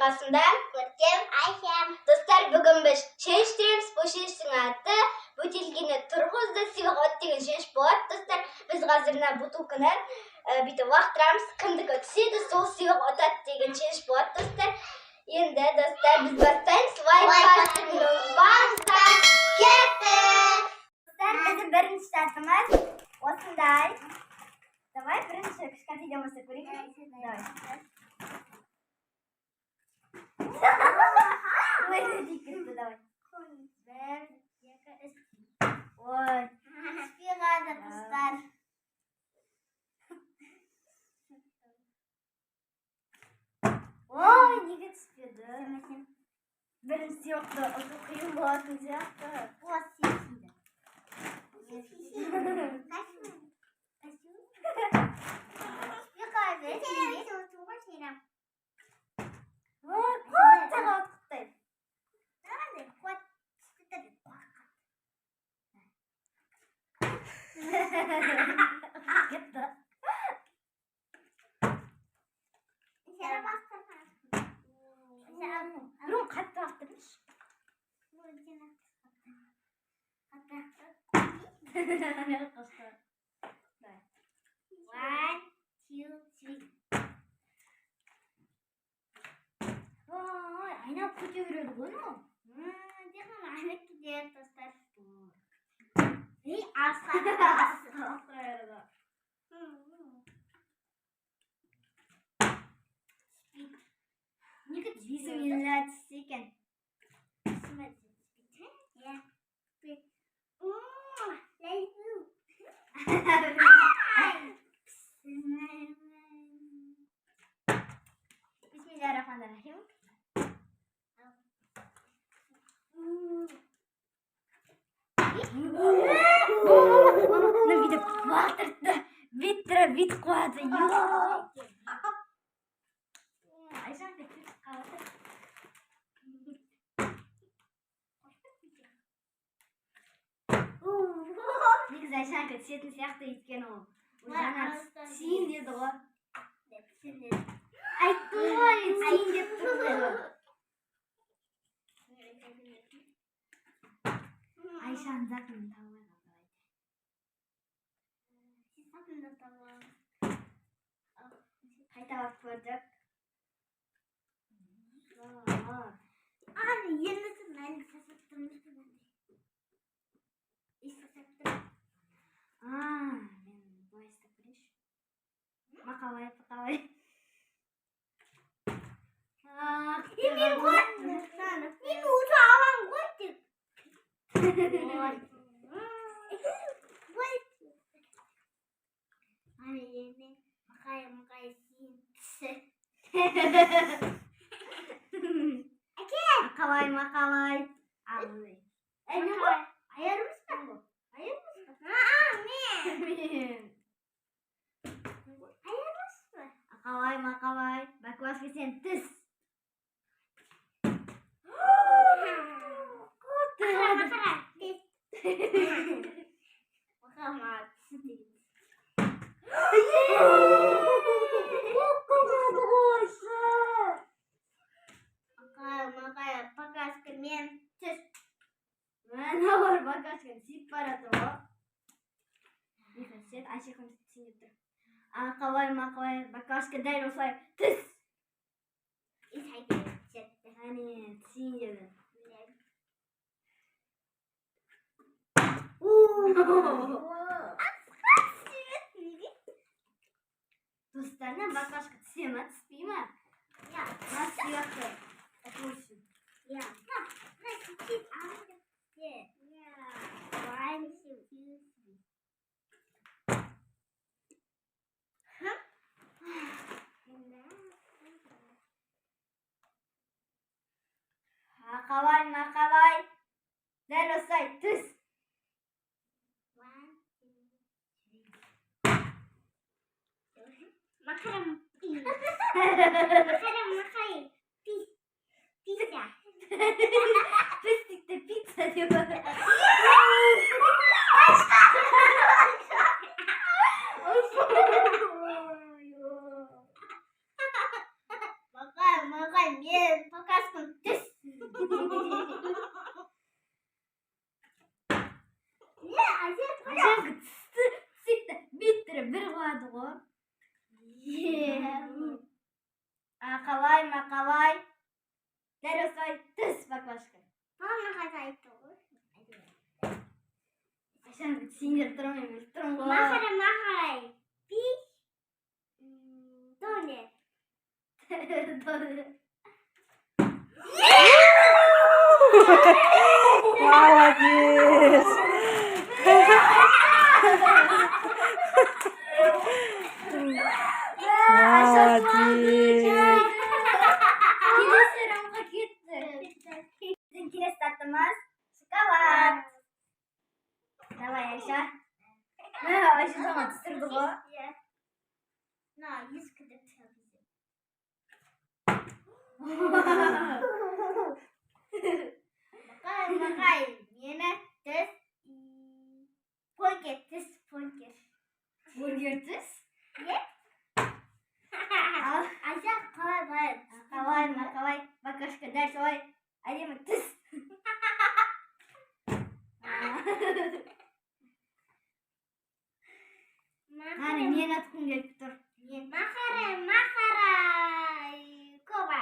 қасымда Көркем, Айшам. Достар, бүгін біз шештеріміз. Бұл шештің аты Бөтелкені Тұрғызды сыйлық деген шеш болады. Достар, біз қазірна бутылканы бүйтіп лақтырамыз. Кімдікі түседі, сол сыйлық отады деген шеш болады. Достар, енді достар, біз бастаймыз. Лайк басуды ұмытпаңыздар. Кеттік! Достар, біздің бірінші шартымыз осындай. Давай бірінші кішкентайдан бастап көрейік. Давай. Давай. Ой, спирада достар. Ой, неге түспеді? Бірінші сыйлықты ұзы қиын болатын сияқты. Осы сүйсейді. Ой, қот сағат құттайды. Кетті. Бұрын қатты ақтырмыш. 1, 2, 3. Ой, айналып кете береді ғой мынау. Деқам айналып кетеді достар. Ей, асқан. Неге двизмелі түссе екен? Бисмиллахиррахманиррахим. Ну, видимо, ватырды. Вит қуады. Айшан кетіп қалады. Негізі Айшан кетсетін сияқты еткен ол. Жаңа тиін деді ғой. Айтты ғой, тиін деп тұрды. Айшан зақын табылай қалды. Зақында табылай. Қайта бап көрдік. Аны ендісін мәлі сасаттырмыз бұдан. Сасаттырмыз. Мен бұлай істеп көрейші. Мақалай. Мен ұты алам ғой деп. Аны енді мақай сен түсі. Мақалай. Алдай. Мен ғой? Айарымызбен ғой? Айарымызбен? Мен. Айарымызбен? Мақалай. Бәкуасқа сен түс. Қара. Мақалма түсі деген. Мақай, пакашка мен түс. Мен ауыр пакашканы сүйіп барады ғой. Меха сен Айшекім сеніп тұр. Мақалай, пакашка дәл осылай түс. Айшекім сетті. Әне, сен деді. Достарына пакашка түсе ма, түспей ма? Нас сияқты. Допустим. Мақалай. Дәл осылай түс. Мақарам. Пицца. Пистикті пицца деп отыр. Мақай, мен болады ғой. Қалай, мақалай. Дәл осылай түс баклажка. Мама қазір айтты ғой. Айшан сендер тұрмын ғой. Мақарай. Пиш. Донет. Молодец! Молодец! Келесі раундқа кетті. Біздің келесі таттымыз шоколад. Давай, Айша. Айша жаңа түсірді ғой. Ешкіді Мақай, мені түс понкер, түс понкер. Бургер түс. Айша қалай. Қалай, мақалай. Баклажка дәл солай. Әдемі түс. Қане, мен атқым келіп тұр. Мақарай. Коба.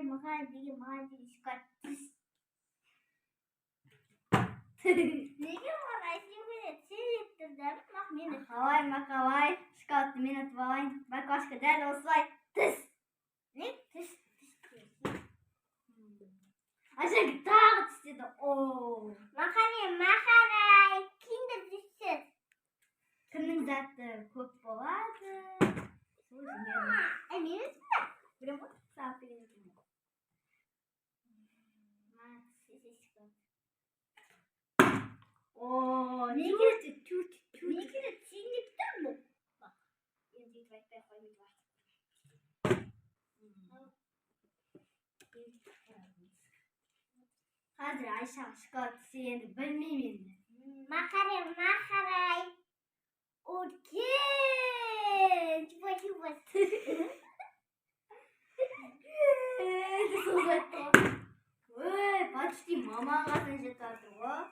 Мақай деген маған деген шоколад түс. Неге маған айсемені сен тұрдым? Қалай, мақалай. Шоколадты мен атып алайын. Баклажка дәл осылай түс. Не? Түс. Айша тағы түстеді. Мақарай. Киндер түссіз. Кімнің заты көп болады? Мен Білем ғой, сағат деген екен. Неге теңдеп тұр бұл? енді айтпай қоймайды. Қазір Айшаға шоколад түссе енді білмеймін енді. Мақарай. Үлкен. Чупа-чупа. Ой, почти мамаға жетіп жатыр ғой.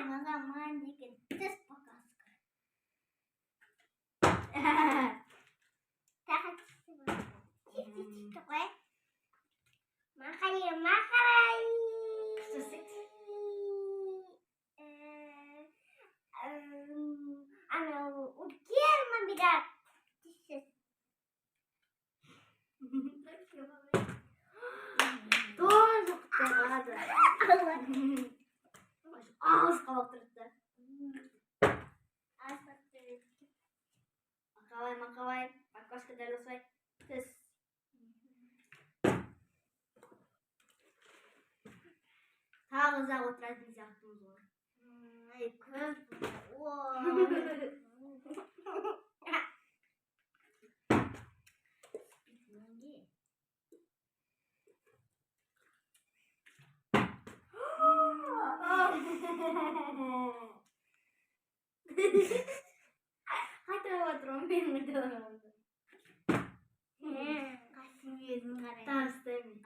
Маған деген түс показка. Тағы түсті ғой. Түсті ғой. Мақарай. Анау үлкен мамидар түссіз. Тоже құттығады. Ağız kaldırdı. Makavay. Bak deli olsay. Kız. Tağ uzağa oturardınız yaptığımız var. Ay kız. Hadi oturun benim de oldu. Kasım yedim karayı. Tastım.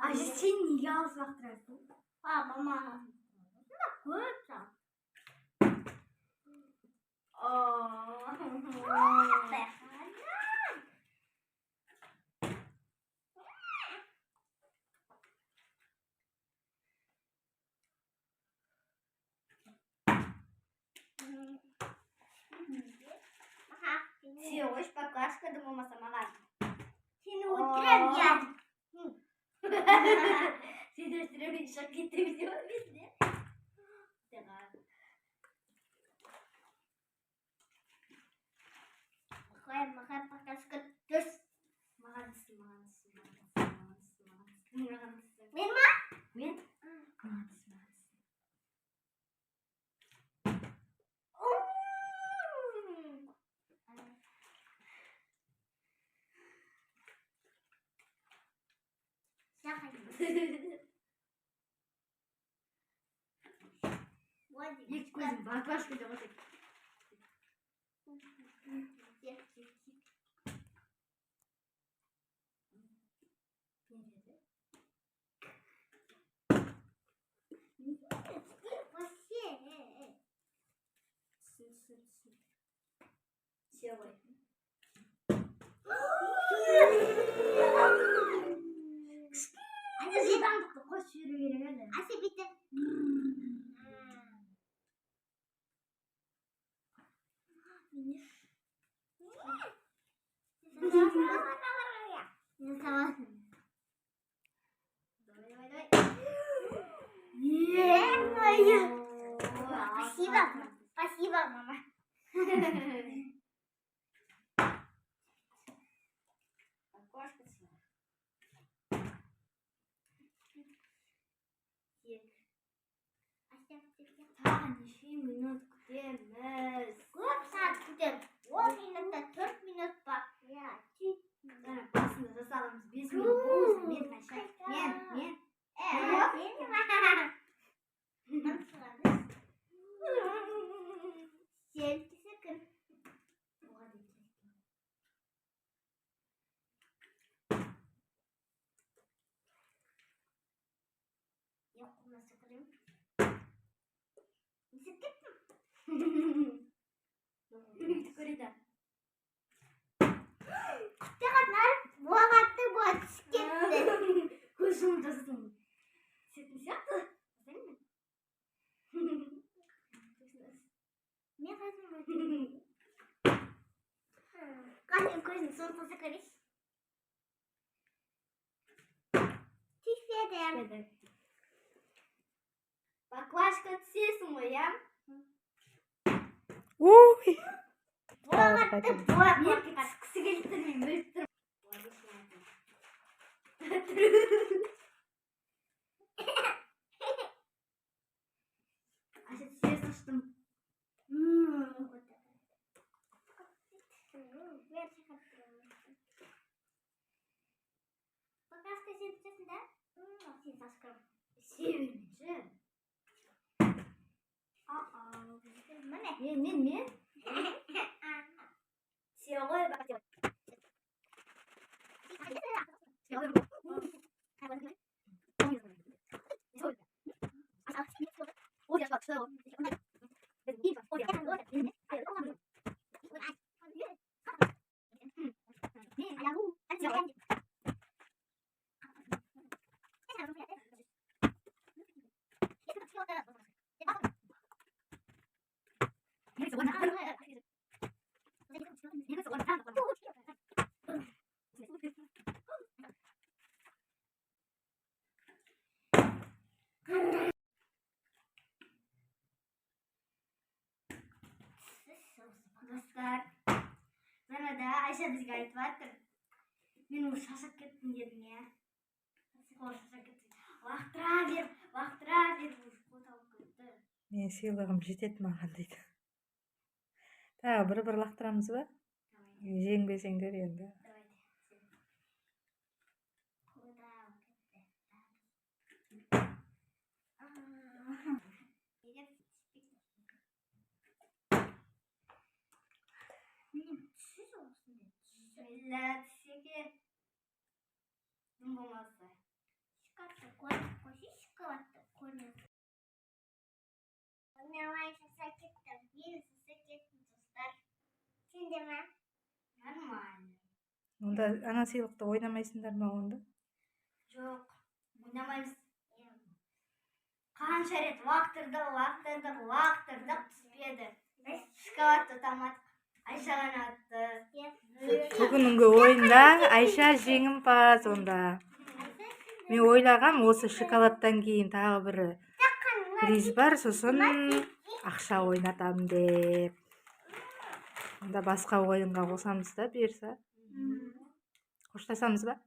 Ayşe sen niye ağız baktırıyorsun? Mama. Съешь поклажка, думаю, масамагаш. Seni öldüremeyeceğim. Seni öldüremeyeceğim. Gitti biliyor musun? Екі көзім баклажка деп отыр. Все ғой. Ана жетандықты қосып жіберу керек еді. Асы бүйтіп. Спасибо. Спасибо, мама. Окошко сюда. Тағы неше минут күтеміз? Көп сағат күтеміз. 10 минутта 4 минут па. Басында жасағымыз 5 минут болсын. Мен қанша? Мен. Селкісі кім? Yok, nasıl kırayım? Nasıl kırayım? Көреді. Құттығатlar боғатты батыс кетті. Көз жұмып жасадың. Сетін сияқты? Мен қайсың өтім? Қайсың көзін соңқысы көрейш? Түспеді. Баклажка түсесің ғой, я? Ой. Боғатты Мен кісі келіп тұр, мен бөліп тұрмын. Аша түсе сұштым. Покраска сен түсесің да? Сен сасқырым. Сүйінші. Міне. Мен. Сен ғой, бақ деп. Достар, жаңада Айша бізге айтып жатыр. Мен уже шаршап кеттім дедім, я. Шаршап кеттім. Лақтыра бер, уже қоталып кетті. Мен сыйлығым жетеді маған дейді. Тағы бір лақтырамыз ба? Жеңбесеңдер енді. Түсеге. Дым болмаса. Шкафты қойшы, шоколадты қоймыз. Мен саса кеттім. Мен саса кеттім, достар. Сен де ме? Нормально. Онда ана сыйлықты ойнамайсыңдар ма онда? Жоқ, ойнамаймыз. Қанша рет лақтырдық, түспеді. Шоколадты тамадық. Айша ғана атты. Бүгінгі ойында Айша жеңімпаз онда. Мен ойлағам, осы шоколадтан кейін тағы бір приз бар, сосын ақша ойнатамын деп. Онда басқа ойынға қосамыз да, берса. Қоштасамыз ба?